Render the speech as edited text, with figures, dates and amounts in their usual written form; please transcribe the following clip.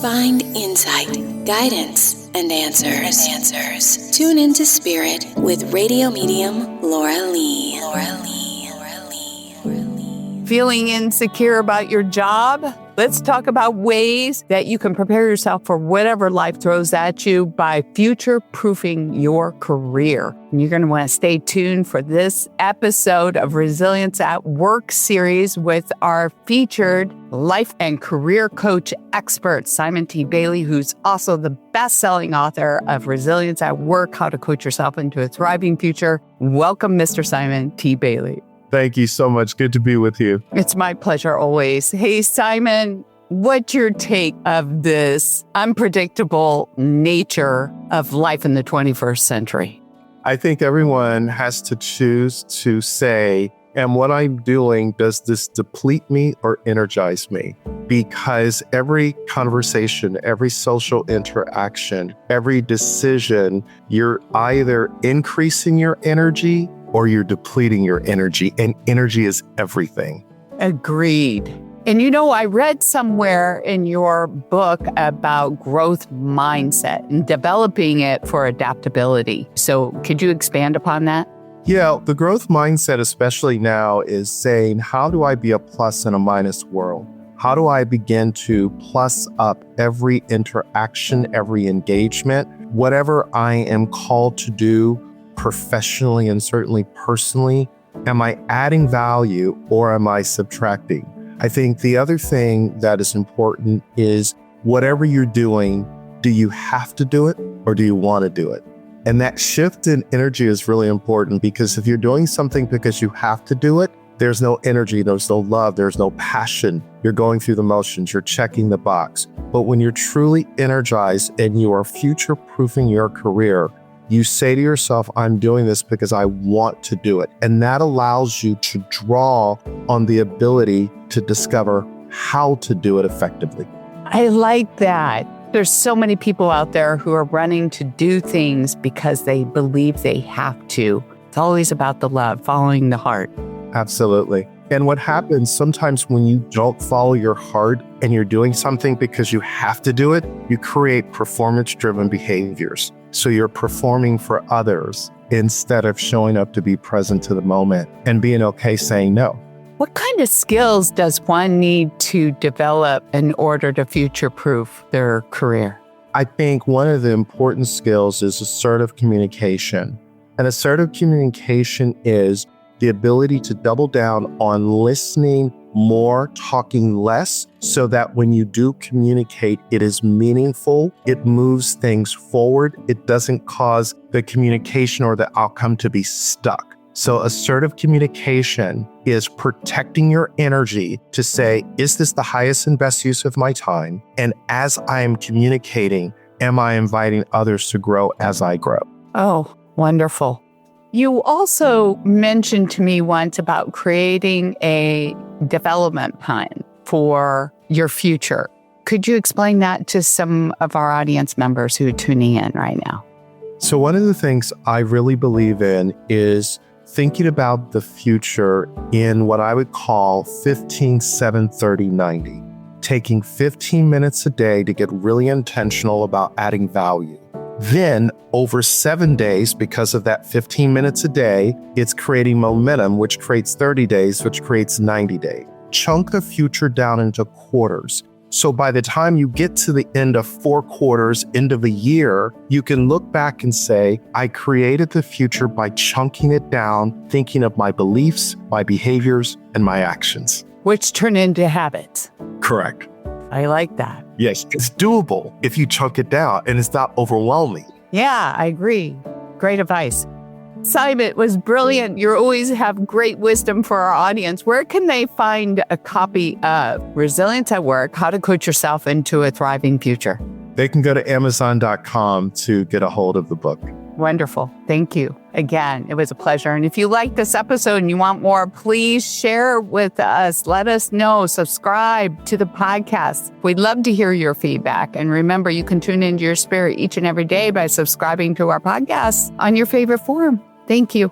Find insight, guidance, and answers. Tune into Spirit with radio medium Laura Lee. Feeling insecure about your job? Let's talk about ways that you can prepare yourself for whatever life throws at you by future-proofing your career. And you're going to want to stay tuned for this episode of Resilience at Work series with our featured life and career coach expert, Simon T. Bailey, who's also the best-selling author of Resilience at Work, How to Coach Yourself into a Thriving Future. Welcome, Mr. Simon T. Bailey. Thank you so much. Good to be with you. It's my pleasure always. Hey, Simon, what's your take of this unpredictable nature of life in the 21st century? I think everyone has to choose to say, and what I'm doing, does this deplete me or energize me? Because every conversation, every social interaction, every decision, you're either increasing your energy or you're depleting your energy, and energy is everything. Agreed. And you know, I read somewhere in your book about growth mindset and developing it for adaptability. So could you expand upon that? Yeah, the growth mindset, especially now, is saying, how do I be a plus in a minus world? How do I begin to plus up every interaction, every engagement, whatever I am called to do professionally and certainly personally? Am I adding value or am I subtracting? I think the other thing that is important is whatever you're doing, do you have to do it or do you want to do it? And that shift in energy is really important, because if you're doing something because you have to do it, there's no energy, there's no love, there's no passion. You're going through the motions, you're checking the box. But when you're truly energized and you are future-proofing your career, you say to yourself, I'm doing this because I want to do it. And that allows you to draw on the ability to discover how to do it effectively. I like that. There's so many people out there who are running to do things because they believe they have to. It's always about the love, following the heart. Absolutely. And what happens sometimes when you don't follow your heart and you're doing something because you have to do it, you create performance-driven behaviors. So you're performing for others instead of showing up to be present to the moment and being okay saying no. What kind of skills does one need to develop in order to future-proof their career? I think one of the important skills is assertive communication. And assertive communication is the ability to double down on listening more, talking less, so that when you do communicate, it is meaningful, it moves things forward, it doesn't cause the communication or the outcome to be stuck. So assertive communication is protecting your energy to say, is this the highest and best use of my time? And as I am communicating, am I inviting others to grow as I grow? Oh, wonderful. You also mentioned to me once about creating a development plan for your future. Could you explain that to some of our audience members who are tuning in right now? So one of the things I really believe in is thinking about the future in what I would call 15, 7, 30, 90. Taking 15 minutes a day to get really intentional about adding value. Then over 7 days, because of that 15 minutes a day, it's creating momentum, which creates 30 days, which creates 90 days. Chunk the future down into quarters. So by the time you get to the end of 4 quarters, end of a year, you can look back and say, I created the future by chunking it down, thinking of my beliefs, my behaviors, and my actions. Which turn into habits. Correct. I like that. Yes, it's doable if you chunk it down and it's not overwhelming. Yeah, I agree. Great advice. Simon, it was brilliant. You always have great wisdom for our audience. Where can they find a copy of Resilience at Work, How to Coach Yourself into a Thriving Future? They can go to Amazon.com to get a hold of the book. Wonderful. Thank you. Again, it was a pleasure. And if you like this episode and you want more, please share with us. Let us know. Subscribe to the podcast. We'd love to hear your feedback. And remember, you can tune into your spirit each and every day by subscribing to our podcast on your favorite forum. Thank you.